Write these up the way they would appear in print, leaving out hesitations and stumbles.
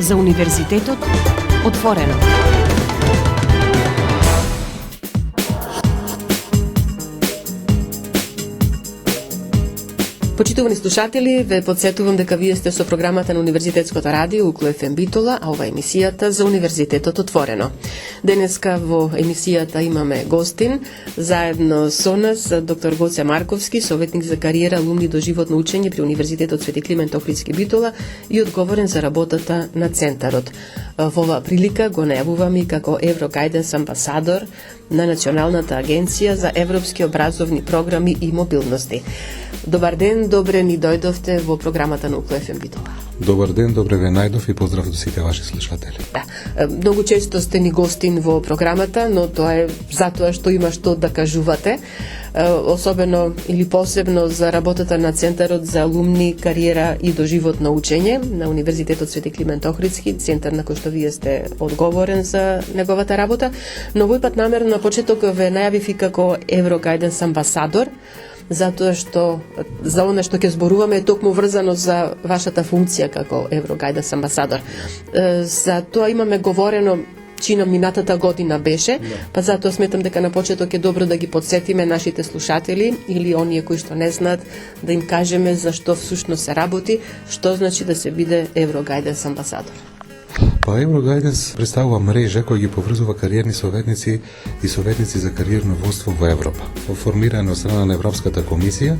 за Универзитетот отворено. Почитувани слушатели, ве подсетувам дека вие сте со програмата на Универзитетското радио Укло ФМ Битола, а ова е емисијата за Универзитетот отворено. Денеска во емисијата имаме гостин, заедно со нас доктор Гоце Марковски, советник за кариера, алумни до животно учење при Универзитетот Свети Климент Охридски Битола и одговорен за работата на центарот. Во оваа прилика го најавувам и како Еврогайденс амбасадор на Националната агенција за европски образовни програми и мобилности. Добар ден, добре ни дојдовте во програмата на Укло ФМ Битола. Добар ден, добре ве најдов и поздрав до сите ваши слушатели. Да, многу често сте ни гостин во програмата, но тоа е затоа што има што да кажувате, особено или посебно за работата на Центарот за алумни, кариера и доживотно учење на Универзитетот Свети Климент Охридски, центар на кој што вие сте одговорен за неговата работа, но овој пат намерно на почеток ве најавив и како Еврогайденс амбасадор, затоа што за она што ќе зборуваме е токму врзано за вашата функција како Еврогайденс амбасадор. За тоа имаме говорено чином минатата година беше, па затоа сметам дека на почеток е добро да ги подсетиме нашите слушатели или оние кои што не знаат, да им кажеме за што всушност се работи, што значи да се биде Еврогайденс амбасадор. Па Еврогайденс представува мрежа која ги поврзува кариерни советници и советници за кариерно водство во Европа, формирана од страна на Европската комисија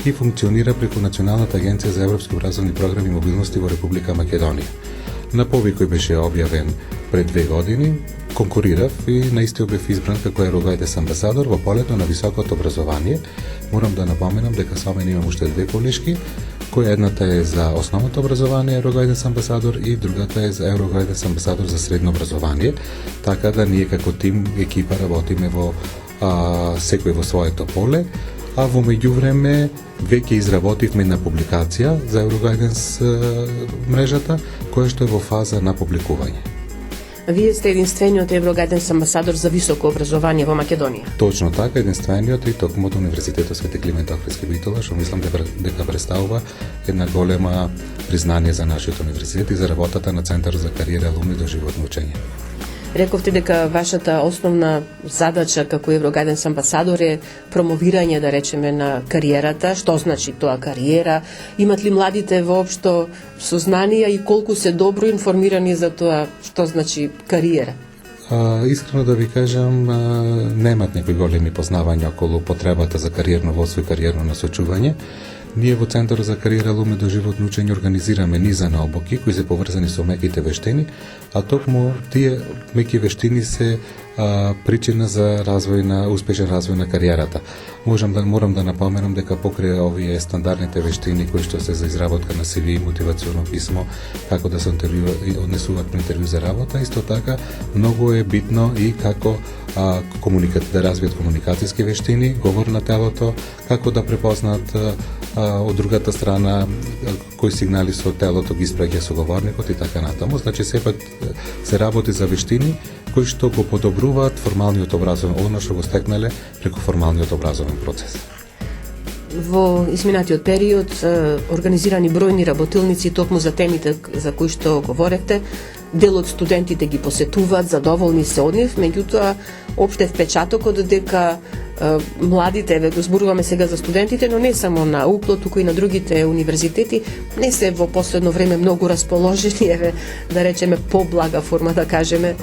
и функционира преку Националната агенција за европски образовни програми и мобилности во Република Македонија. На повик кој беше објавен пред 2 години, конкурирав и наистина бев избран како Еврогайденс амбасадор во полето на високото образование. Морам да напоменам дека со мене имам уште 2 колешки, која едната е за основното образование Еврогайденс амбасадор и другата е за Еврогайденс амбасадор за средно образование, така да ние како тим, екипа работиме во секој во своето поле, а во меѓувреме веќе изработивме на публикација за Еврогайденс мрежата, која што е во фаза на публикување. Вие сте единствениот Еврогайденс амбасадор за високо образование во Македонија. Точно така, единствениот и токму од Универзитетот Свети Климент Охридски Битола, што мислам дека представува една голема признание за нашиот универзитет и за работата на Центарот за кариера, алумни до животно учење. Рековте дека вашата основна задача како Еврогайденс амбасадор е промовирање, да речеме, на кариерата. Што значи тоа кариера? Имат ли младите воопшто сознанија и колку се добро информирани за тоа што значи кариера? Искрено да ви кажам, немат некои големи познавања околу потребата за кариерно водство и кариерно насочување. Ние во Центарот за кариера, алумни до животно учење организираме низа наобуки кои се поврзани со меките вештини, а токму тие меки вештини се причина за успешен развој на кариерата. Морам да напоменам дека покрај овие стандардните вештини кои што се за изработка на CV и мотивационо писмо, како да се однесуваат при интервју за работа, исто така многу е битно и како да развијат комуникацијски вештини, говор на телото, како да препознаат од другата страна кои сигнали со телото ги испраќа соговорникот и така натаму. Значи сепак се работи за вештини кои што го подобруваат формалниот образовен, она што го стекнале преку формалниот образовен процес. Во изминатиот период организирани бројни работилници токму за темите за кои што говоревте. Дел од студентите ги посетуваат, задоволни се од нив, меѓутоа опште впечатокот дека младите, го зборуваме сега за студентите, но не само на УКЛО, туку и на другите универзитети, не се во последно време многу расположени, да речеме поблага форма, да кажеме,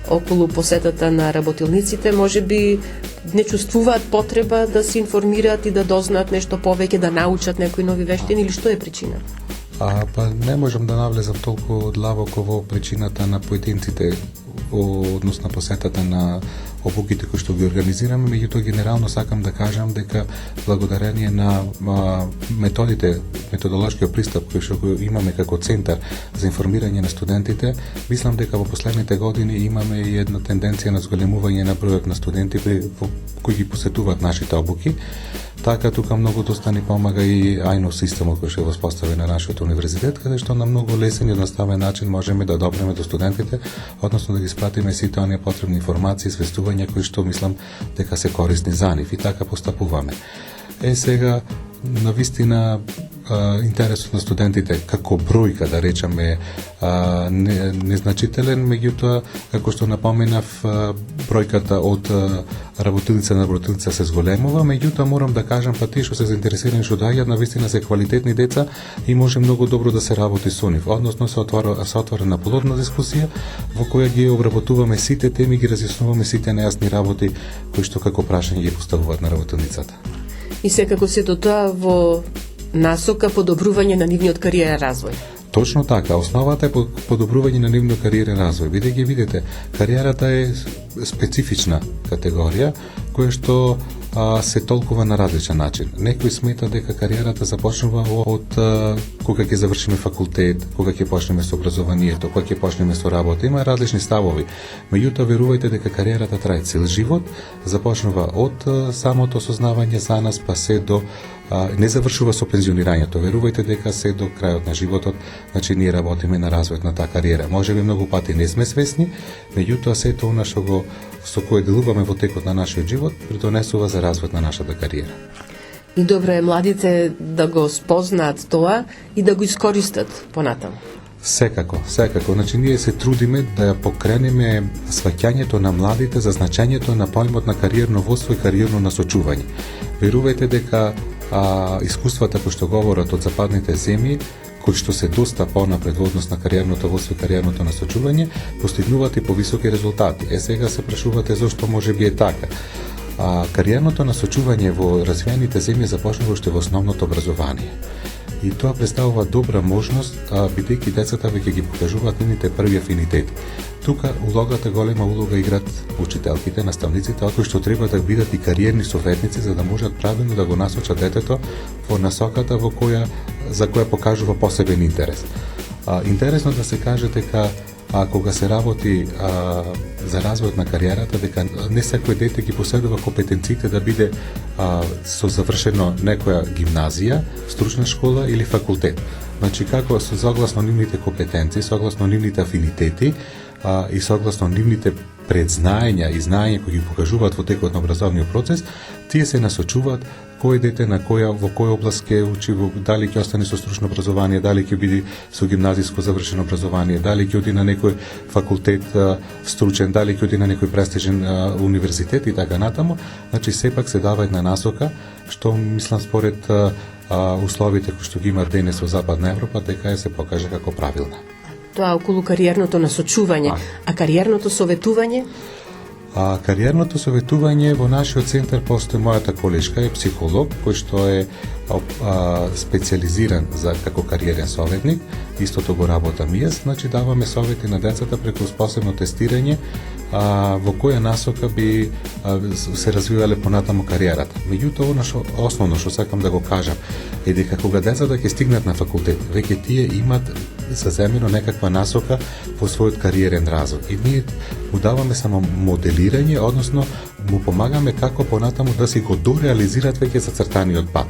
околу посетата на работилниците, можеби не чувствуваат потреба да се информираат и да дознаат нешто повеќе, да научат некои нови вештини, или што е причина? Па не можам да навлезам толку длабоко во причината на поединците во однос на посетата на обуките кои што ги организираме, меѓутоа генерално сакам да кажам дека благодарение на методолошкиот пристап кој што го имаме како центар за информирање на студентите, мислам дека во последните години имаме и една тенденција на зголемување на бројот на студенти кои ги посетуваат нашите обуки. Така тука многу доста ни помага и ајно системот кој што е воспоставен на нашиот универзитет, каде што на многу лесен и едноставен начин можеме да допреме до студентите, односно да ги спратиме сите оние потребни информации, свестувања кои што мислам дека се корисни за нив, и така постапуваме. Сега навистина интересот на студентите како бројка, да речеме, незначителен, меѓутоа, како што напоменав, бројката од работилица на работилица се зголемува, меѓутоа морам да кажам, па тие што се заинтересирани што доаѓаат, навистина се квалитетни деца и може многу добро да се работи со нив. Односно се отворена плодна дискусија во која ги обработуваме сите теми, ги разјаснуваме сите нејасни работи кои што како прашање ги поставуваат на работилницата. И секако сето тоа во насока подобрување на нивниот кариерен развој. Точно така, основата е подобрување на нивниот кариерен развој. Бидејќи видите, кариерата е специфична категорија која што се толкува на различен начин. Некој смета дека кариерата започнува од кога ќе завршиме факултет, кога ќе почнеме со образованието, кога ќе почнеме со работа. Има различни ставови. Меѓутоа верувајте дека кариерата трае цел живот, започнува од самото осознавање за нас па се до не завршува со пензионирањето. Верувајте дека се до крајот на животот, значи ние работиме на развојот на таа кариера. Можеби многу пати не сме свесни, меѓутоа сето она што со кое делуваме во текот на нашиот живот придонесува за развојот на нашата кариера. И добро е младите да го спознаат тоа и да го искористат понатаму. Секако. Значи ние се трудиме да покренеме сваќањето на младите за значењето на поимот на кариерно водство и кариерно насочување. Верувајте дека искуствата кои што говорат од западните земји, кои што се доста понапред во однос на кариерното водство и кариерното насочување, постигнуваат и повисоки резултати. Сега се прашувате зошто може би е така. Кариерното насочување во развиените земји започнува уште во основното образование. И тоа представува добра можност, бидејќи децата веќе ги покажуваат нивните први афинитети. Тука голема улога играат учителките, наставниците, кои што треба да бидат и кариерни советници за да можат правилно да го насочат детето во насоката за која покажува посебен интерес. Интересно да се каже дека кога се работи за развојот на кариерата, дека не секој дете ги поседува компетенциите да биде со завршено некоја гимназија, стручна школа или факултет. Значи, како согласно нивните компетенции, согласно нивните афинитети и согласно нивните предзнаења и знаења кои ги покажуваат во текот на образовниот процес, тие се насочуваат кој дете на во која област ќе учи, дали ќе остане со стручно образование, дали ќе биде со гимназиско завршено образование, дали ќе оди на некој факултет стручен, дали ќе оди на некој престижен универзитет и така натаму. Значи сепак се дава една насока што мислам според условите кои што ги има денес во Западна Европа дека се покаже како правилна. Тоа околу кариерното насочување, а кариерното советување? Кариерното советување во нашиот центар постои мојата колешка е психолог кој што е специализиран за како кариерен советник, истото го работам и јас, значи даваме совети на децата преку посебно тестирање во која насока би се развивале понатаму кариерата. Меѓутоа, основно што сакам да го кажам е дека кога децата ќе стигнат на факултет, веќе тие имат заземено некаква насока во својот кариерен развој. И ние му даваме само моделирање, односно му помагаме како понатаму да си го дореализираат веќе зацртаниот пат.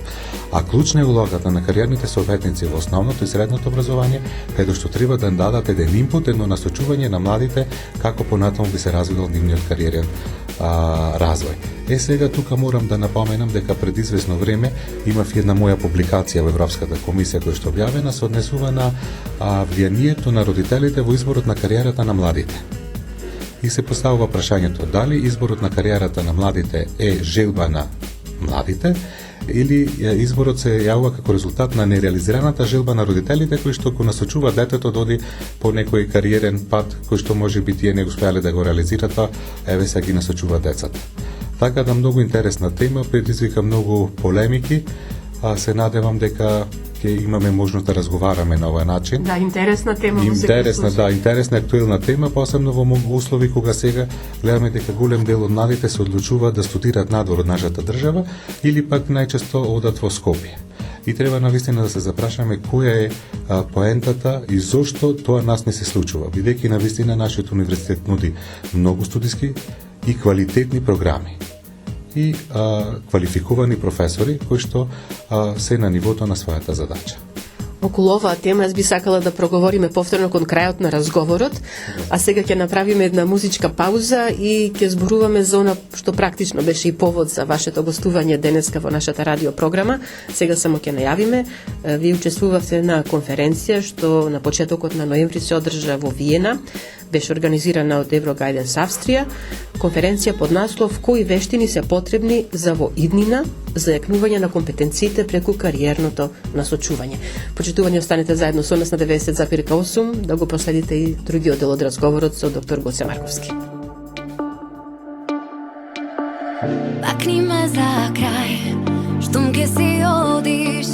А клучна е улогата на кариерните советници во основното и средното образование, каде што треба да дадат еден импут, едно насочување на младите како понатаму би се развивал нивниот кариерен развој. Сега тука морам да напоменам дека пред известно време имав една моја публикација во Европската комисија која што објавена се однесува на влијанието на родителите во изборот на кариерата на младите. И се поставува прашањето дали изборот на кариерата на младите е желба на младите или изборот се јавува како резултат на нереализираната желба на родителите кои што го насочува детето да оди по некој кариерен пат кој што може би тие не успеале да го реализираат, па еве се ги насочува децата. Така да многу интересна тема, предизвика многу полемики, се надевам дека ќе имаме можност да разговараме на овој начин. Да, интересна тема. Интересна актуелна тема, посебно во услови кога сега гледаме дека голем дел од младите се одлучуваат да студираат надвор од нашата држава или пак најчесто одат во Скопје. И треба навистина да се запрашаме која е поентата и зошто тоа нас не се случува, бидејќи навистина нашиот универзитет нуди многу студиски и квалитетни програми и квалификувани професори кои што се на нивото на својата задача. Околу оваа тема јас би сакала да проговориме повторно кон крајот на разговорот, а сега ќе направиме една музичка пауза и ќе зборуваме за она што практично беше и повод за вашето гостување денеска во нашата радио програма. Сега само ќе најавиме, вие учествувавте на конференција што на почетокот на ноември се одржа во Виена, беше организирана од Еврогайденс Австрија, конференција под наслов Кои вештини се потребни за во иднина за јакнување на компетенциите преку кариерното насочување. Почитувани, останете заедно со нас на 90,8 да го последите и другиот дел од разговорот со доктор Гоце Марковски. Бакни ме за крај, штом ке си одиш.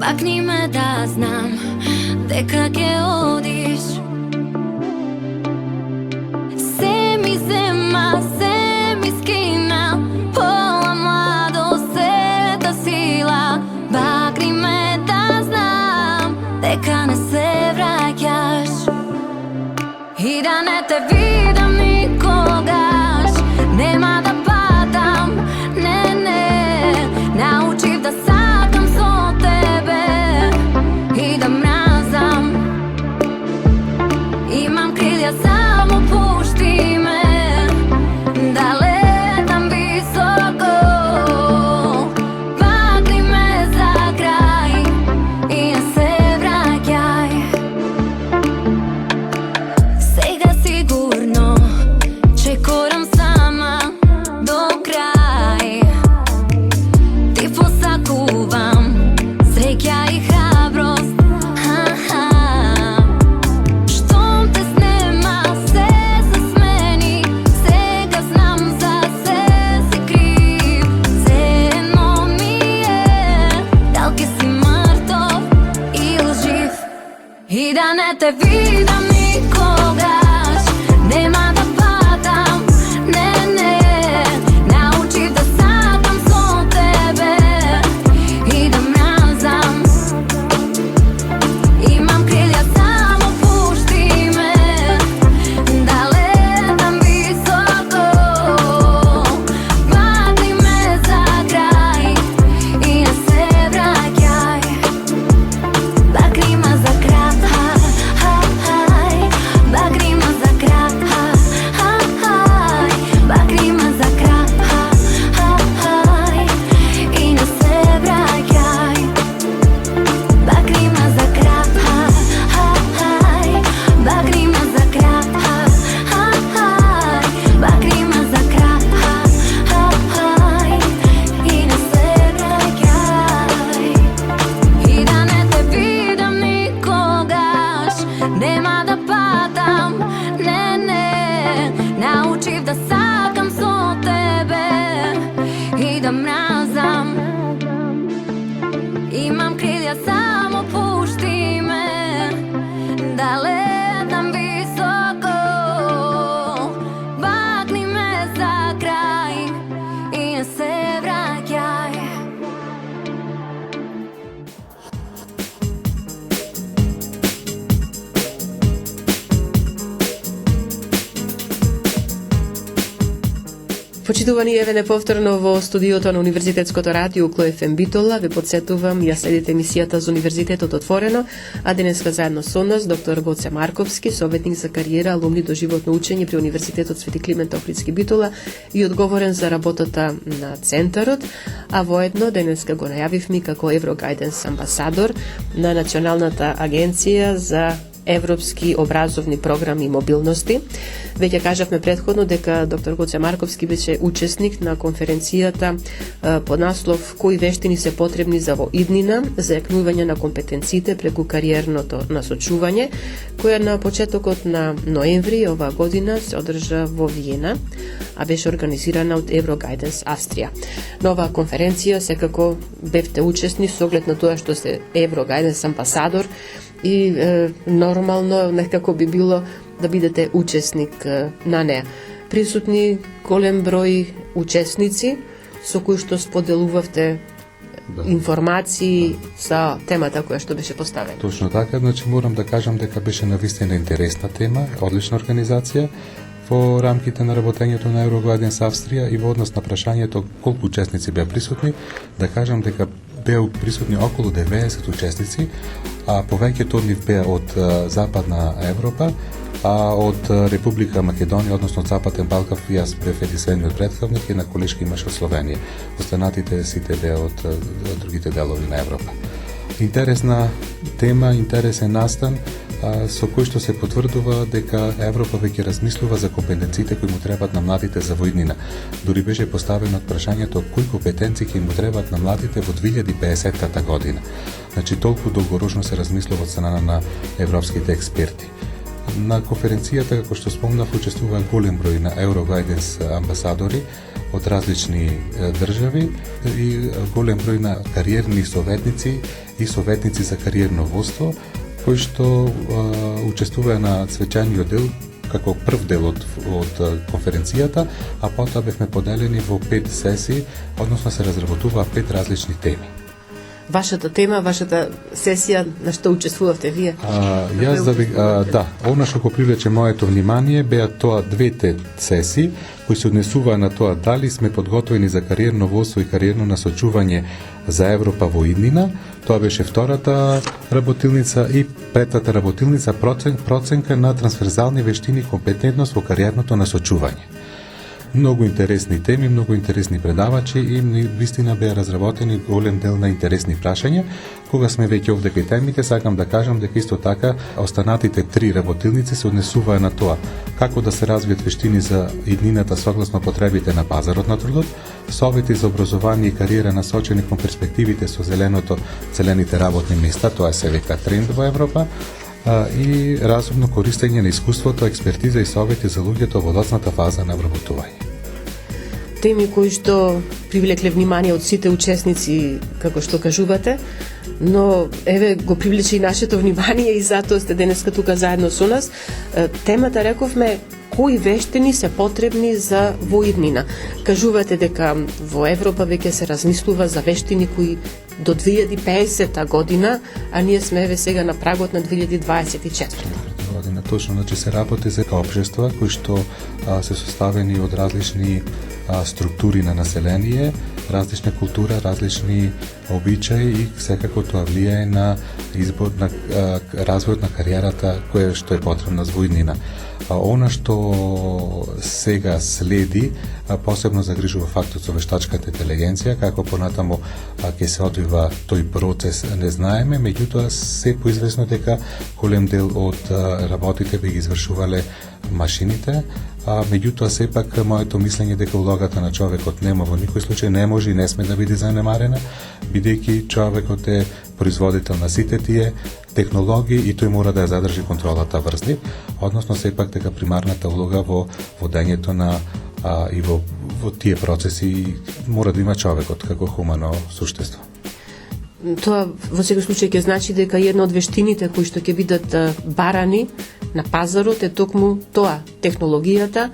Бакни ме да знам дека ке одиш. Се ми зема, се ми скина, пола младост, сета сила. Бакни ме да знам дека не се враќаш и да не те видам никогаш. Нема да падам, не, не, научив да сакам со тебе и да мразам. Имам крилја, само пушти ме да летам високо. Бакни ме за крај и не се враќај. Сега сигурно чекорам сама до крај. Ти посакувам среќа и храброст. Штом те снема, се се смени. Сега знам за се си крив. Се едно ми е, дал ке си мртов или жив. И да не те видам никогаш. Нема да падам, не, не, научив да сакам со тебе и да мразам. Имам крилја, само пушти ме да летам високо. Бакни ме за крај и не се враќај. Бакни ме за крај, бакни ме за крај, бакни ме за крај и не се враќај. Бакни ме за крај, бакни ме за крај, бакни ме за крај и не се враќај. И да не те видам никогаш, нема да падам, не, не, научив да сакам со тебе и да мразам. Имам крилја, само пушти ме да летам високо. Бакни ме за крај и не се враќај. Почитувани, еве неповторно во студиото на Универзитетското радио КЛФМ Битола ве подсетувам, ја следите емисијата за Универзитетот отворено, а денеска заедно со нас доктор Гоце Марковски, советник за кариера, алумни до животно учење при Универзитетот Свети Климент Охридски Битола и одговорен за работата на центарот, а воедно денеска го најавивме како Еврогайденс амбасадор на Националната агенција за европски образовни програми и мобилности. Веќе кажавме претходно дека доктор Гоце Марковски беше учесник на конференцијата под наслов Кои вештини се потребни за во иднина за јакнување на компетенциите преку кариерното насочување, која на почетокот на ноември оваа година се одржа во Виена, а беше организирана од Еврогайденс Австрија. На оваа конференција секако бевте учесни со оглед на тоа што се Еврогайденс амбасадор и нормално некако би било да бидете учесник на неа. Присутни голем број учесници со кои што споделувавте информации за темата која што беше поставена. Точно така, значи морам да кажам дека беше навистина интересна тема, одлична организација во рамките на работењето на Еврогайденс Австрија и во однос на прашањето колку учесници беа присутни, да кажам дека беа присутни околу 90 учесници, а повеќето од нив беа од Западна Европа, а од Република Македонија, односно од Западен Балкан, јас бев единствениот претставник и на колешки имаше од Словенија. Останатите сите беа од другите делови на Европа. Интересна тема, интересен настан, со кој што се потврдува дека Европа веќе размислува за компетенциите кои му требаат на младите за воиднина. Дури беше поставено прашањето кои компетенции ќе му требаат на младите во 2050 година. Значи толку долгорочно се размислува од страна на европските експерти. На конференцијата, како што спомнав, учествува голем број на Euroguidance амбасадори од различни држави и голем број на кариерни советници и советници за кариерно водство, кои што учествуваа на свечаниот дел како прв дел од конференцијата, а потоа бевме поделени во 5 сесии, односно се разработуваа 5 различни теми. Вашата тема, вашата сесија, на што учествувавте вие? Она што го привлече моето внимание беа тоа двете сесии кои се однесуваа на тоа дали сме подготвени за кариерно водство и кариерно насочување за Европа во иднина. Тоа беше втората работилница и петата работилница проценка на трансферзални вештини и компетентност во кариерното насочување. Многу интересни теми, многу интересни предавачи и вистина беа разработени голем дел на интересни прашања. Кога сме веќе овде кај темите, сакам да кажам дека исто така останатите 3 работилници се однесуваа на тоа како да се развијат вештини за иднината согласно потребите на пазарот на трудот, совети за образование и кариера насочени кон перспективите со зелените работни места, тоа е се века тренд во Европа, и разумно користење на искуството, експертиза и совети за луѓето во доцната фаза на вработување. Теми кои што привлекле внимание од сите учесници, како што кажувате, но еве го привлече и нашето внимание и затоа сте денеска тука заедно со нас. Темата, рековме, кои вештини се потребни за воиднина. Кажувате дека во Европа веќе се размислува за вештини кои до 2050 година, а ние сме еве сега на прагот на 2024 година. Точно, значи се работи за општества кои што се составени од различни структури на население, различна култура, различни обичаи и секако тоа влијае на избор на развојот на кариерата која што е потребна за воиднина. Она што сега следи, посебно загрижува фактот со вештачката интелигенција, како понатамо ќе се одвива тој процес не знаеме, меѓутоа се поизвестно дека голем дел од работите би ги извршувале машините, меѓутоа сепак моето мислење дека улогата на човекот нема во никој случај не може и не сме да биде занемарена, бидејќи човекот е производител на сите тие технологии и тој мора да ја задржи контролата врз нив, односно сепак дека примарната улога во водењето на и во тие процеси мора да има човекот како хумано суштество. Тоа во секој случај ќе значи дека една од вештините кои што ќе бидат барани на пазарот е токму тоа, технологијата,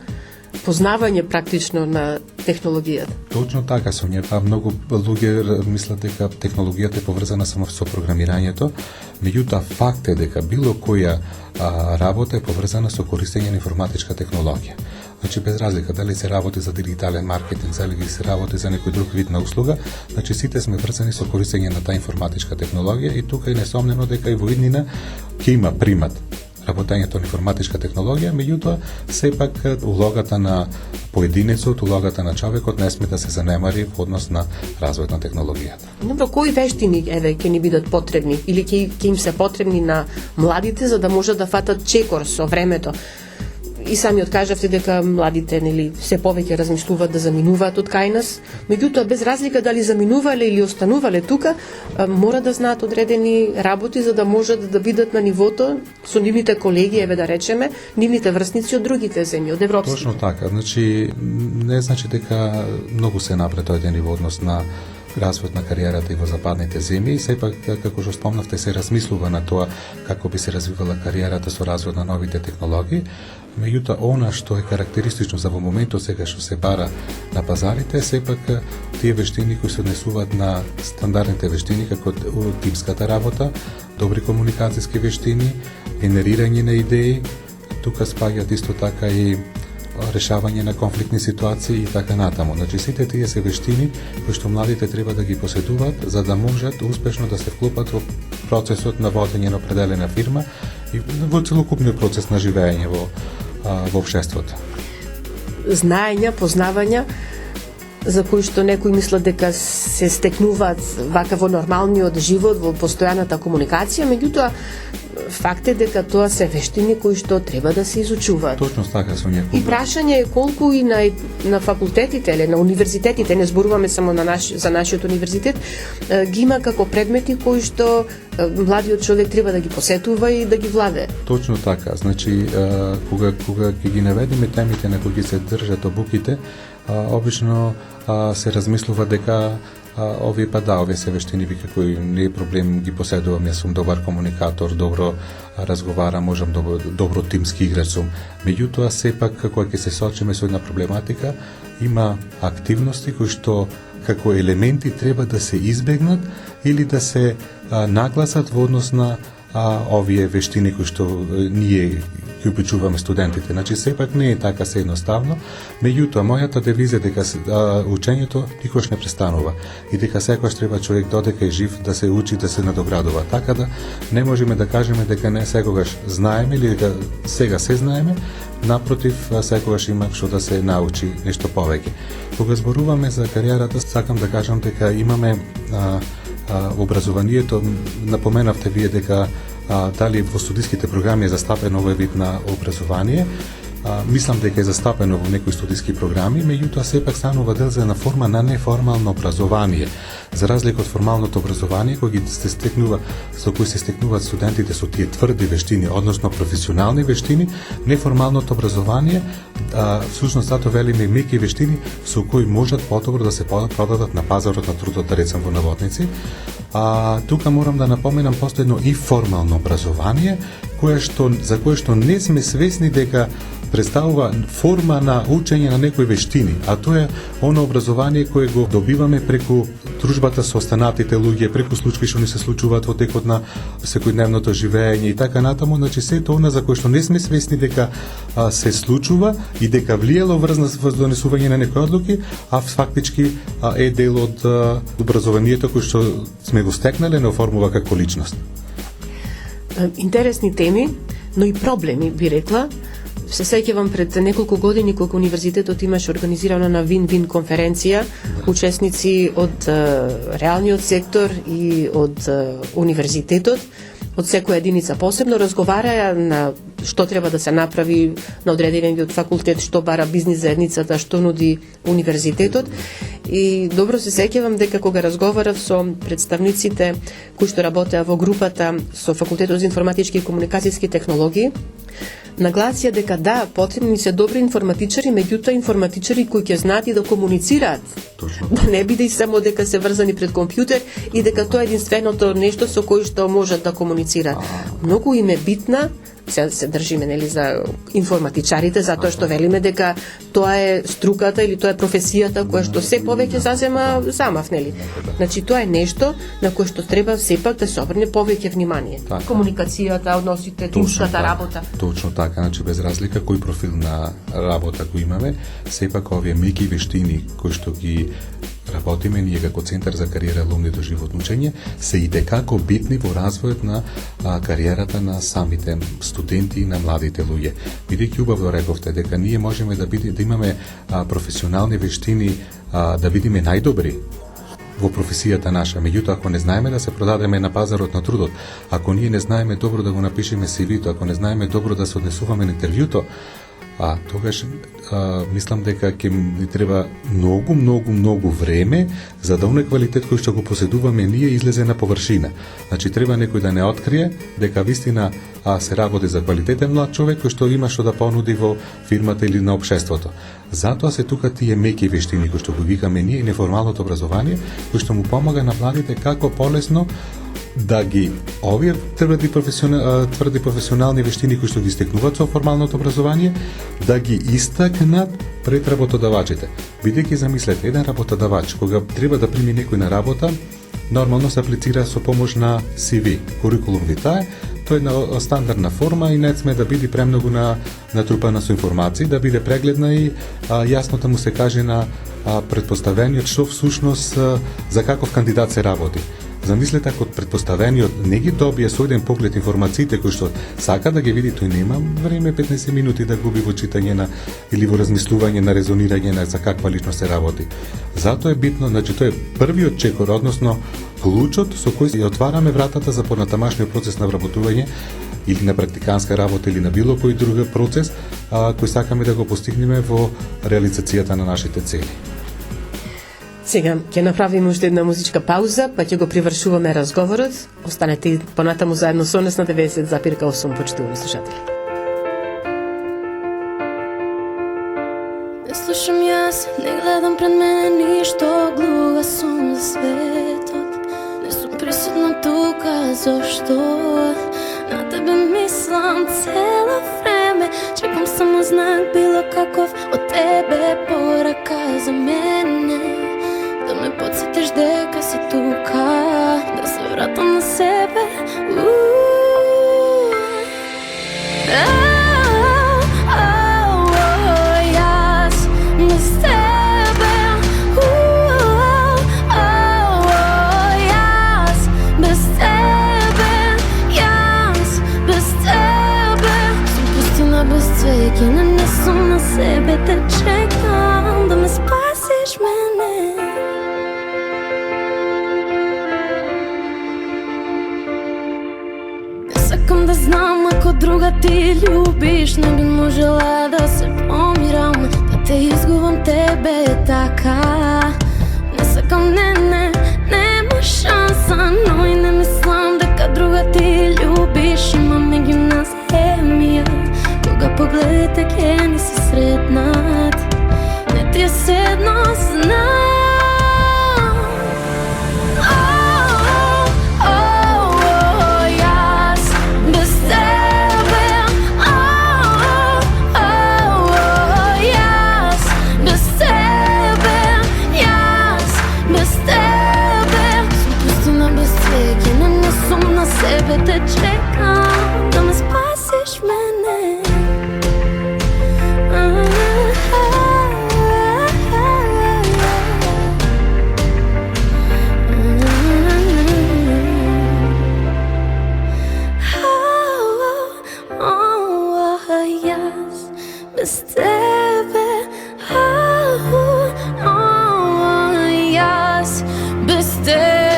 познавање практично на технологијата. Точно така, Сонја, многу луѓе мислат дека технологијата е поврзана само со програмирањето, меѓутоа факт е дека било која работа е поврзана со користење на информатичка технологија. Значи без разлика дали се работи за дигитален маркетинг, дали се работи за некој друг вид на услуга, значи сите сме врзани со користење на таа информатичка технологија и тука е несомнено дека и во иднина ќе има примат работењето на информатичка технологија, меѓутоа сепак улогата на поединецот, улогата на човекот не сме да се занемари во однос на развојот на технологијата. Добро, кои вештини еве ќе ни бидат потребни или ќе им се потребни на младите за да можат да фатат чекор со времето? И сами откажавте дека младите нели се повеќе размислуваат да заминуваат од кај нас, меѓутоа без разлика дали заминувале или останувале тука, мора да знаат одредени работи за да можат да бидат на нивото со нивните колеги, еве да речеме, нивните врсници од другите земји, од европски. Точно така, значи не значи дека многу се напредување во однос на развојот на кариерата и во западните земји, сепак како што спомнавте се размислува на тоа како би се развивала кариерата со развојот на новите технологии. Меѓутоа, она што е карактеристично за во моментот сега што се бара на пазарите, сепак тие вештини кои се однесуваат на стандардните вештини, како тимската работа, добри комуникацијски вештини, генерирање на идеи, тука спаѓаат исто така и решавање на конфликтни ситуации и така натаму. Значи сите тие се вештини кои што младите треба да ги поседуваат за да можат успешно да се вклопат во процесот на водење на определена фирма и во целокупниот процес на живење во општеството. Знаења, познавања за кои што некои мислат дека се стекнуваат вака во нормалниот живот, во постојаната комуникација, меѓутоа факт е дека тоа се вештини кои што треба да се изучуваат. Точно така, Сонја. И прашање е колку и на факултетите или на универзитетите, не зборуваме само за нашиот универзитет, ги има како предмети кои што младиот човек треба да ги посетува и да ги владее. Точно така. Значи, кога ќе ги наведеме темите на кои ги се држат обуките, обично се размислува дека овие се вештини вика кои не е проблем ги поседувам, јас сум добар комуникатор, добро разговарам, можам добро тимски играч сум. Меѓутоа сепак кога ќе се соочиме со една проблематика, има активности кои што како елементи треба да се избегнат или да се нагласат во однос на овие вештини кои што ние ги обучуваме студентите. Значи сепак не е така се едноставно, меѓутоа мојата девиза е дека учењето никош не престанува и дека секогаш треба човек додека е жив да се учи, да се надоградува. Така да не можеме да кажеме дека не секогаш знаеме или дека сега се знаеме, напротив секогаш има што да се научи нешто повеќе. Кога зборуваме за кариерата, сакам да кажам дека имаме образованието, напоменавте вие дека дали во студиските програми е застапено овој вид на образование. Мислам дека е застапено во некои студиски програми, меѓутоа сепак станува дел за една форма на неформално образование. За разлика од формалното образование, кој со кои се стекнуваат студентите со тие тврди вештини, односно професионални вештини, неформалното образование, всушност затоа велиме меки вештини со кои можат подобро да се продадат на пазарот на трудот, да речам во наводници. Тука морам да напоменам постои едно и формално образование, за кое што не сме свесни дека представува форма на учење на некои вештини, а тоа е оно образование кое го добиваме преку дружбата со останатите луѓе, преку случаи што ни се случуваат во текот на секојдневното живење и така натаму, значи сето она за кое што не сме свесни дека се случува и дека влиело врз донесување на некои одлуки, а фактички е дел од образованието кој што сме го стекнале на оформува како личност. Интересни теми, но и проблеми, би рекла. Се сеќавам пред неколку години кога универзитетот имаше организирана на Вин-Вин конференција, учесници од реалниот сектор и од универзитетот, од секоја единица посебно разговараја на што треба да се направи на одредениот факултет, што бара бизнис заедницата, што нуди универзитетот. И добро се сеќавам дека кога разговарав со представниците кои што работеа во групата со факултетот за информатички и комуникацијски технологии, нагласија дека да, потребни се добри информатичари, меѓутоа информатичари кои ќе знаат и да комуницираат. Точно. Да не биде само дека се врзани пред компјутер и дека тоа е единственото нешто со кој што можат да комуницираат. Многу им е битна, се држиме нели за информатичарите, затоа што велиме дека тоа е струката или тоа е професијата која што се повеќе зазема замав, нели. Значи тоа е нешто на кое што треба сепак да се обрне повеќе внимание. Така. Комуникацијата, односите, тимската работа. Точно така, значи без разлика кој профил на работа го имаме, сепак овие меки вештини кои што ги работиме ние како Центар за кариера алумни до животно учење се и како битни во развојот на кариерата на самите студенти и на младите луѓе. Бидејќи убаво рековте дека ние можеме да имаме професионални вештини, да бидеме најдобри во професијата наша. Меѓутоа, ако не знаеме да се продадеме на пазарот на трудот, ако ние не знаеме добро да го напишеме CV-то, ако не знаеме добро да се однесуваме на интервјуто, тогаш мислам дека ќе ни треба многу време за да оној квалитет кој што го поседуваме ние излезе на површина. Значи треба некој да не открие дека вистина се работи за квалитетен млад човек кој што има што да понуди во фирмата или на општеството. Затоа се тука тие меки вештини кои што го викаме ние и неформалното образование кој што му помага на младите како полесно да ги овие тврди професионални вештини кои што ги стекнуваат со формалното образование, да ги истакнат пред работодавачите. Бидејќи замислете, еден работодавач кога треба да прими некој на работа, нормално се аплицира со помош на CV, курикулум витае, Тоа е една стандардна форма и не сме да биде премногу натрупана со информации, да биде прегледна и јасно да му се каже на предпоставениот што всушност за каков кандидат се работи. Замислете ако предпоставениот не ги добие со еден поглед информациите кои што сака да ги види, тој нема време 15 минути да губи во читање или во размислување на резонирање за каква личност се работи. Затоа е битно, значи тоа е првиот чекор, односно клучот со кој ја отвараме вратата за понатамашниот процес на вработување или на практиканска работа или на било кој друг процес кој сакаме да го постигнеме во реализацијата на нашите цели. Сега ќе направиме уште една музичка пауза, па ќе го привршуваме разговорот. Останете и понатаму заедно со нас на 90,8, почитувани слушатели. Не слушам јас, не гледам пред мене ништо, глуха сум за светот. Не сум присутна тука, зашто? На тебе мислам цело време, чекам само знак било каков од тебе, порака за мене. Да ме подсетиш дека си тука, да се вратам на себе. Јас без тебе, јас без тебе, јас без тебе. Сум пустина без цвеќе, не сум на себе, те чекам да ме спасиш мене. Сакам да знам ако друга ти љубиш, не би можела да се помирам, да те изгубам тебе така. Не сакам, нема шанса, но и не мислам дека друга ти љубиш. Има меѓу нас хемија, кога погледите ќе ни се сретнат. Не ти е седно, знам. Себе те чекам да ме спасиш мене. Јас без тебе, јас без тебе.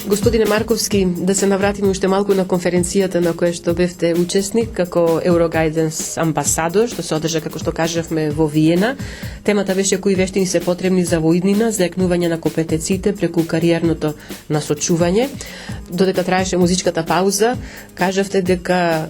Господине Марковски, да се навратиме уште малку на конференцијата на која што бевте учесник како Euroguidance амбасадор, што се одржа, како што кажавме, во Виена. Темата беше кои вештини се потребни за во иднина, за екнување на компетенциите преку кариерното насочување. Додека траеше музичката пауза, кажавте дека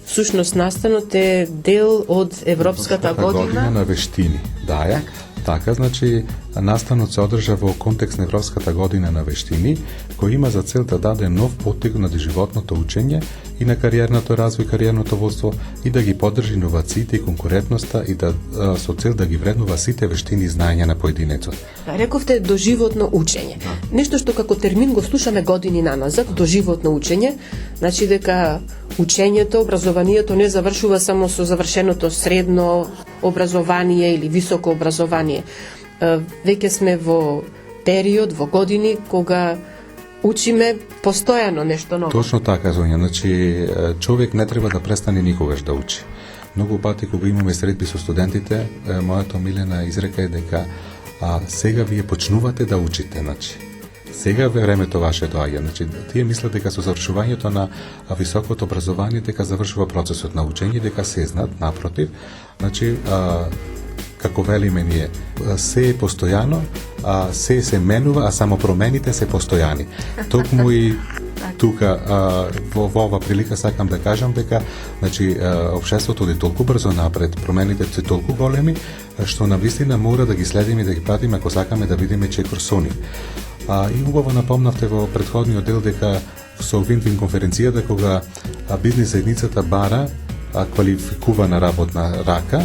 всушност настанот е дел од Европската година на вештини. Да, е. Така, значи, настанот се одржа во контекст на Европската година на вештини, кој има за цел да даде нов поттик на животното учење и на кариерното развој, кариерното водство и да ги поддржи иновациите и конкурентноста и да со цел да ги вреднува сите вештини и знаења на поединецот. Рековте доживотно учење. Нешто што како термин го слушаме години наназад, доживотно учење, значи дека учењето, образованието не завршува само со завршеното средно образование или високо образование. Веќе сме во период, во години кога учиме постојано нешто ново. Точно така, Зонја. Значи, човек не треба да престане никогаш да учи. Многу пати кога имаме средби со студентите, мојата омилена изрека е дека сега вие почнувате да учите, значи. Сега времето ваше доаѓа. Значи, тие мислат дека со завршувањето на високото образование дека завршува процесот на учење, дека се знаат, напротив. Значи, како велиме ние, се е постојано, се менува, а само промените се постојани. Токму и тука во ова прилика сакам да кажам дека значи општеството оди толку брзо напред, промените се толку големи што навистина мора да ги следиме и да ги пратиме ако сакаме да видиме чекор со нив. И убаво напомнавте во претходниот дел дека со Вин-Вин конференцијата кога бизнис заедницата бара квалификувана работна рака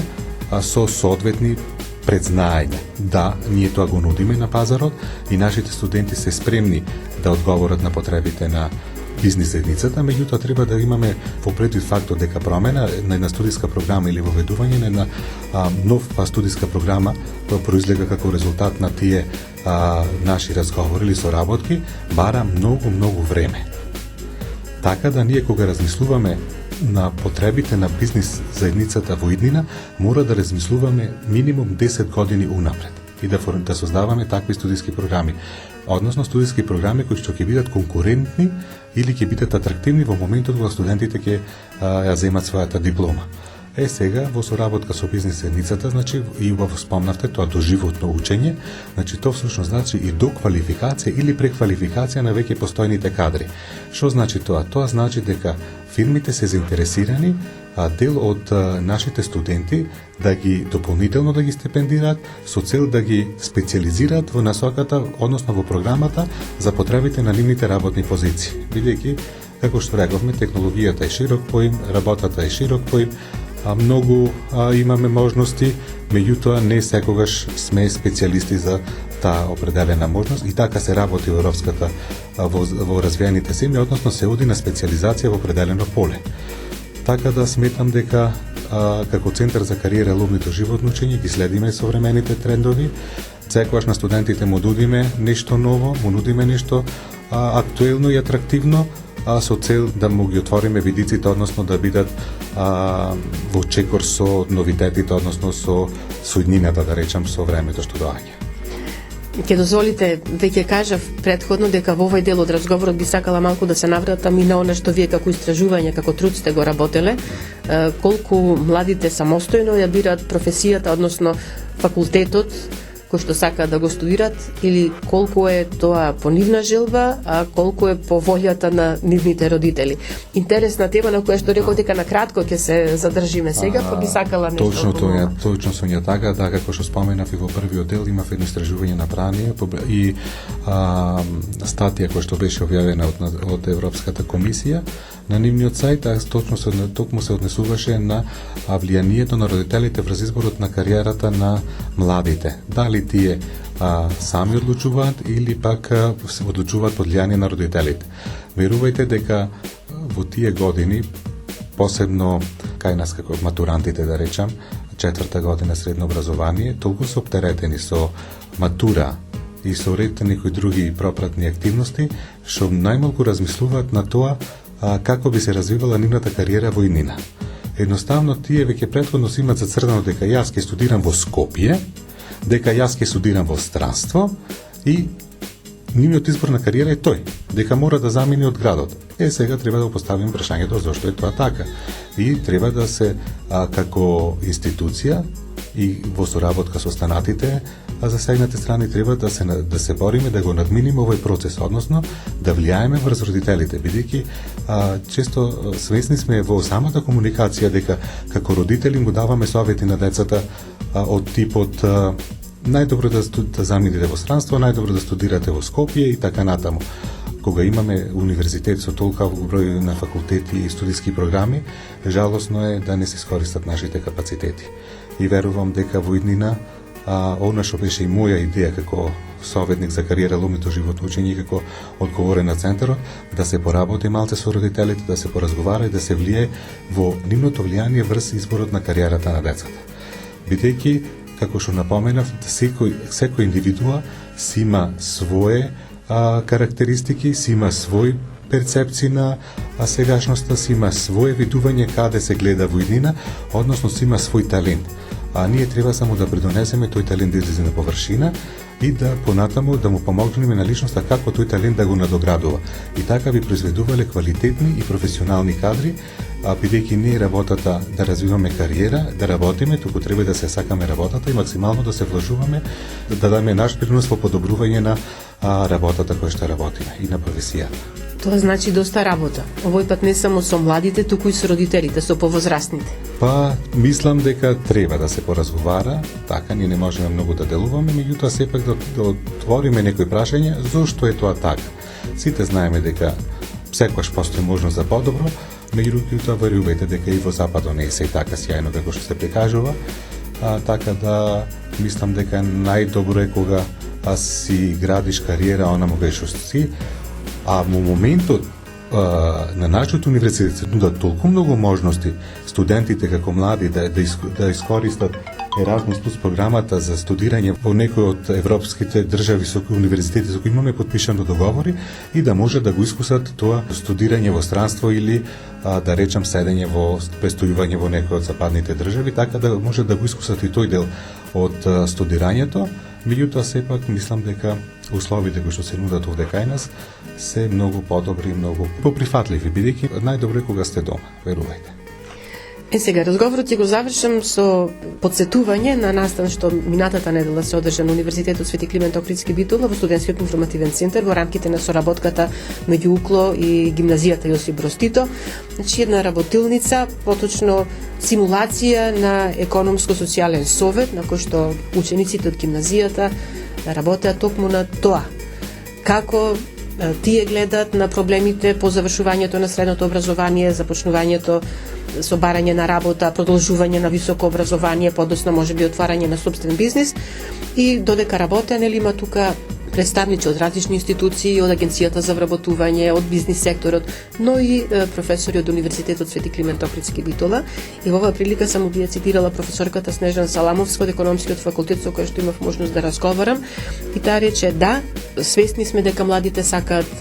со соодветни предзнаења. Да, ние тоа го нудиме на пазарот и нашите студенти се спремни да одговорат на потребите на бизнис заедницата, меѓутоа треба да имаме во предвид фактот дека промена на една студиска програма или воведување на една нова студиска програма произлега како резултат на тие наши разговори или соработки, бара многу време. Така да ние кога размислуваме на потребите на бизнис заедницата во иднина, мора да размислуваме минимум 10 години унапред и да создаваме такви студиски програми. Односно студиски програми кои што ќе бидат конкурентни или ќе бидат атрактивни во моментот кога студентите ќе ја земат својата диплома. Сега во соработка со бизнис заедницата, значи и убаво спомнавте тоа доживотно учење, значи тоа всушност значи и доквалификација или преквалификација на веќе постојните кадри. Што значи тоа? Тоа значи дека фирмите се заинтересирани дел од нашите студенти да ги дополнително да ги стипендираат со цел да ги специализираат во насоката, односно во програмата за потребите на нивните работни позиции. Бидејќи, како што рековме, технологијата е широк поим, работата е широк поим, многу имаме можности, меѓутоа не секогаш сме специјалисти за таа определена можност и така се работи во европската во развиените земји, односно се оди на специјализација во определено поле. Така да сметам дека како Центар за кариера и алумни доживотно учење ги следиме современите трендови, секогаш на студентите му нудиме нешто ново, му нудиме нешто актуелно и атрактивно, со цел да му ги отвориме видиците, односно да бидат во чекор со новитетите, односно со иднината, да речам, со времето што доаѓа. Ке дозволите, веќе кажав претходно дека во овој дел од разговорот би сакала малку да се навратам и на она што вие како истражување, како труд сте го работеле, колку младите самостојно ја бираат професијата, односно факултетот кој што сакаат да го студират, или колку е тоа по нивна желба, а колку е по волјата на нивните родители. Интересна тема на која што реков дека на кратко ќе се задржиме сега, па би сакала нешто. Точно со така, да, како што споменав и во првиот дел, имав едно истражување направено и статија која што беше објавена од Европската комисија на нивниот сајт, токму се однесуваше на влијанието на родителите врз изборот на кариерата на младите. Дали тие сами одлучуваат или пак се одлучуваат под влијание на родителите. Верувајте дека во тие години, посебно кај нас како матурантите, да речам, 4-та година средно образование, толку се оптеретени со матура и со ред некои други пропратни активности, што најмалку размислуваат на тоа како би се развивала нивната кариера во иднина. Едноставно тие веќе претходно си имаат зацртано дека јас ќе студирам во Скопје, дека јас ќе студирам во странство и нивниот избор на кариера е тој, дека мора да замине од градот. Сега треба да поставим прашањето зошто е тоа така. И треба да се како институција и во соработка со останатите засегнати страни треба да се бориме да го надминиме овој процес, односно да влијаеме врз родителите, бидејќи често свесни сме во самата комуникација дека како родители му даваме совети на децата од типот најдобро да заминете во странство, најдобро да студирате во Скопје и така натаму. Кога имаме универзитет со толку број на факултети и студиски програми, жалосно е да не се искористат нашите капацитети. И верувам дека во иднина она што беше и моја идеја како советник за кариера, алумни доживотно учење и како одговорен на центарот, да се поработи малце со родителите, да се поразговара и да се влие во нивното влијание врз изборот на кариерата на децата. Бидејќи, како што напоменав, секој индивидуа си има своje карактеристики, си има свој перцепција на сегашноста, си има свое видување каде се гледа во иднина, односно си има свој талент. А ние треба само да придонесеме тој талент да излезе на површина и да понатаму да му помогнеме на личноста како тој талент да го надоградува. И така би произведувале квалитетни и професионални кадри, бидејќи не е работата да развиваме кариера, да работиме, туку треба да се сакаме работата и максимално да се вложуваме, да дадеме наш принос во подобрување на работата која што работиме и на професијата. Тоа значи доста работа. Овој пат не само со младите, туку и со родителите, со повозрастните. Па, мислам дека треба да се поразговара, така ние не можеме многу да делуваме, меѓутоа сепак да отвориме некои прашања зошто е тоа така. Сите знаеме дека секогаш постои можност за подобро, меѓутоа верувајте дека и во Западот не е се така сјајно како што се прикажува, така да мислам дека најдобро е кога си градиш кариера онаму кај што си, а во моментот на нашиот универзитет се нудат толку многу можности студентите како млади да искористат Еразмус плюс програмата за студирање во некои од европските држави со кои универзитети со кои имаме подпишано договори и да може да го искусат тоа студирање во странство или да речам седење во престојување во некои од западните држави, така да може да го искусат и тој дел од студирањето. Меѓутоа сепак мислам дека условите кои што се нудат овде кај нас се многу подобри и многу поприфатливи, бидејќи најдобро е кога сте дома, верувајте. Сега, разговорот ќе го завршам со подсетување на настан што минатата недела се одржа на Универзитетот Свети Климент Охридски Битола во студентскиот информативен центар во рамките на соработката меѓу УКЛО и гимназијата Јосип Броз Тито. Значи една работилница, поточно симулација на економско-социјален совет на кој што учениците од гимназијата работеат токму на тоа. Како тие гледат на проблемите по завршувањето на средното образование, започнувањето со барање на работа, продолжување на високо образование, подоцна можеби отварање на собствен бизнис и додека работе, нели има тука представници од различни институции, од Агенцијата за вработување, од бизнис секторот, но и професори од Универзитетот Свети Климент Охридски Битола. И во оваа прилика само би ја цитирала професорката Снежана Саламовска од Економскиот факултет со која што имав можност да разговарам, и таа рече да, свесни сме дека младите сакаат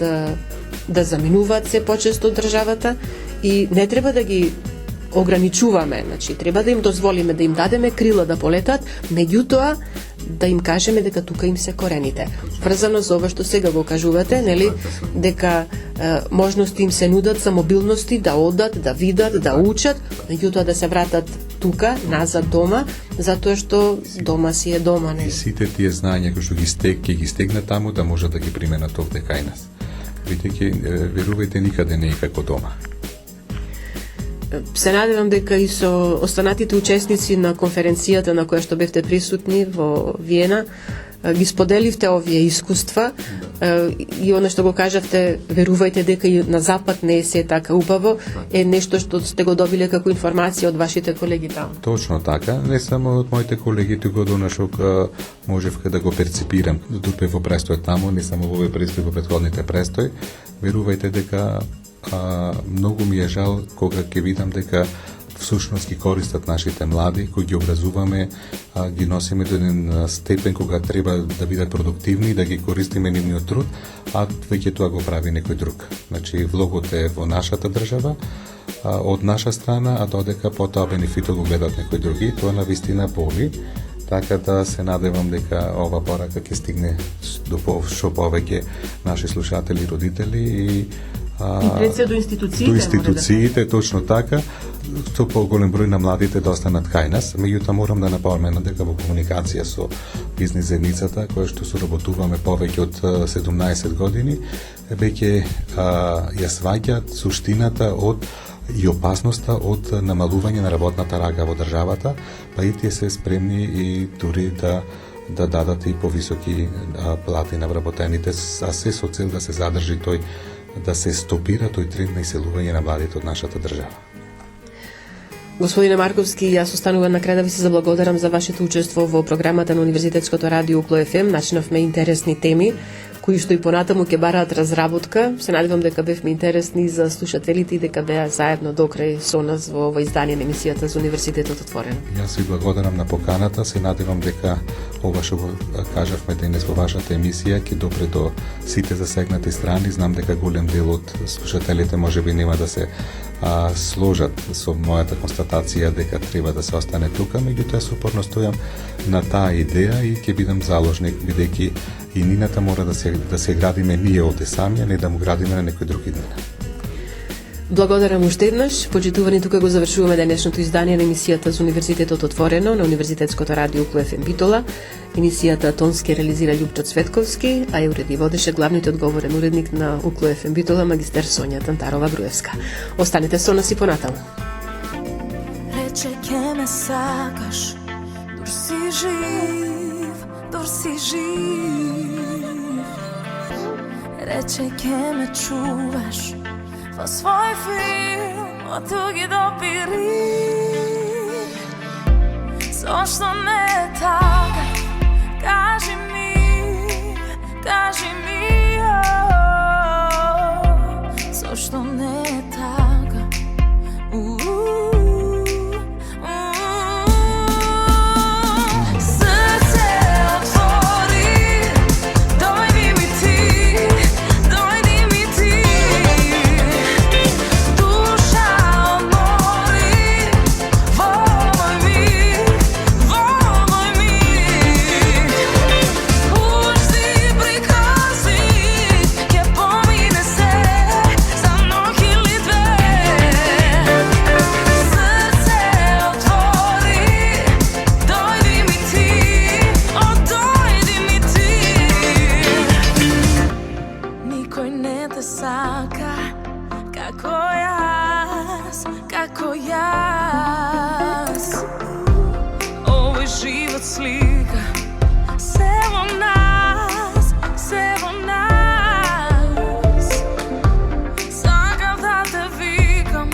да заминуваат се почесто од државата и не треба да ги ограничуваме, значи треба да им дозволиме, да им дадеме крила да полетат, меѓутоа да им кажеме дека тука им се корените. Врзано со ова што сега го кажувате, нели, дека можности им се нудат за мобилности, да одат, да видат, да учат, меѓутоа да се вратат тука, назад дома, затоа што дома си е дома, нели. И сите тие знаења кои што ги стегнат таму да можат да ги применат овде кај нас. Бидејќи верувајте никаде не е како дома. Се надевам дека и со останатите учесници на конференцијата на која што бевте присутни во Виена ги споделивте овие искуства и она што го кажавте, верувајте дека и на Запад не е се така убаво, е нешто што сте го добиле како информација од вашите колеги таму. Точно така, не само од моите колеги, туку до нашок можев да го перципирам дупе во престој таму, не само во овој престој, во претходните престој. Верувајте дека многу ми е жал кога ќе видам дека всушност ги користат нашите млади, кои ги образуваме, ги носиме до еден степен кога треба да бидат продуктивни, да ги користиме нивниот труд, а веќе тоа го прави некој друг. Значи, влогот е во нашата држава, од наша страна, а додека потоа бенефитот го гледат некои други, тоа навистина боли, така да се надевам дека ова порака ќе стигне до што повеќе наши слушатели, родители и пред се до институциите. До институциите, точно така, што поголем број на младите да останат кај нас. Меѓутоа морам да напоменам дека во комуникација со бизнис заедницата, која што соработуваме повеќе од 17 години, веќе ја сваќаат суштината од и опасноста од намалување на работната рага во државата, па и тие се спремни и дури да дадат и повисоки плати на вработените, а се со цел да се задржи тој, да се стопира тој тренд на иселување на младите од нашата држава. Господине Марковски, јас останувам на крај да ви се заблагодарам за вашето учество во програмата на Универзитетското радио УКЛО ФМ. Начинавме интересни теми. кои што и понатаму ќе бараат разработка. Се надевам дека бевме интересни за слушателите и дека беа заедно до крај со нас во ова издание на емисијата за Универзитетот отворено. Јас ви благодарам на поканата, се надевам дека ова што го кажавме денес во вашата емисија ќе допре до сите засегнати страни. Знам дека голем дел од слушателите можеби нема да се сложат со мојата констатација дека треба да се остане тука, меѓутоа јас упорно стојам на таа идеја и ќе бидам заложник, бидејќи и нината мора да се градиме ние овде сами, а не да му градиме на некој друг иднина. Благодарам уште еднаш. Почитувани, тука го завршуваме денешното издание на емисијата за Универзитетот отворено на Универзитетското радио Укло ФМ Битола. Емисијата тонски реализира Љупчо Цветковски, а ја уреди водеше главниот одговорен уредник на Укло ФМ Битола, магистер Сонја Тантарова-Груевска. Останете со нас и понатаму. Рече ке ме сакаш, дур си жив, дур си жив. Рече ке ме чуваш во свој филм од туги допири. Зошто не е така? Кажи ми, зошто не е така? Срце отвори, дојди ми ти, дојди ми ти. Душа одмори во мој миг, во мој миг. Пушти прикази, ќе помине се за ног или две. Срце отвори, дојди ми ти, о дојди ми ти. Никој не те сака како јас, како јас. Овој живот слика се во нас, се во нас. Сакав да те викам,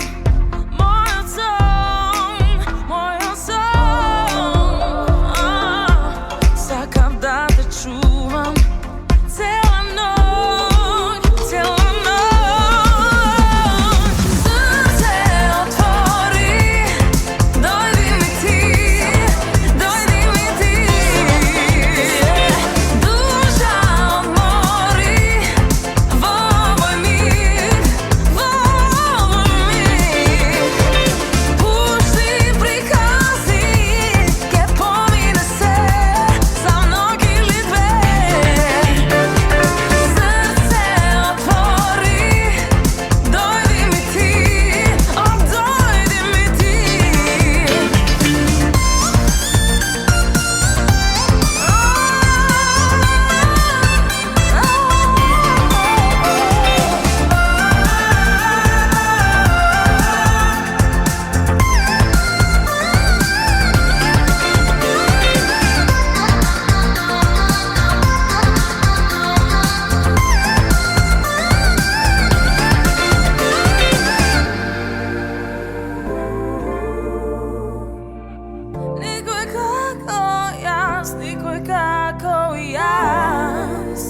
мојот сон, мојот сон. Сакав да те чувам цела ноќ, цела ноќ. Срце отвори, дојди ми ти, дојди ми ти. Душа одмори во мој миг, во мој миг. Пушти прикази, ќе помине се за ног или две. Срце отвори, дојди ми ти, о дојди ми ти. Никој како јас, никој како јас.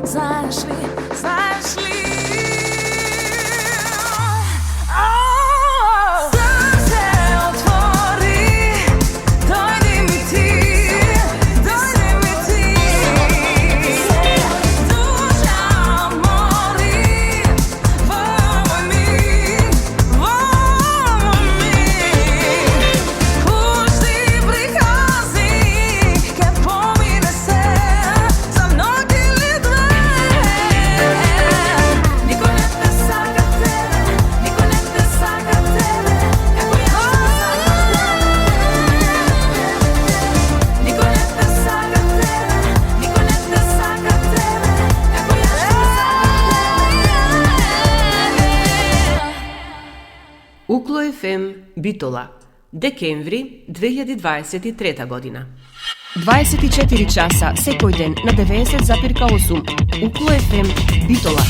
Знаеш ли, знаеш ли? Срце отвори, дојди ми ти, дојди ми ти. Душа одмори во мој миг, во мој миг. Пушти прикази, ќе помине се за ног или две. Никој не те сака тебе, никој не те сака тебе, како јас те сакам тебе. Никој не те сака тебе, никој не те сака тебе, како јас те сакам тебе. Укло ФМ Битола, декември 2023 година. 24 часа секој ден на 90,8. Укло ФМ Битола.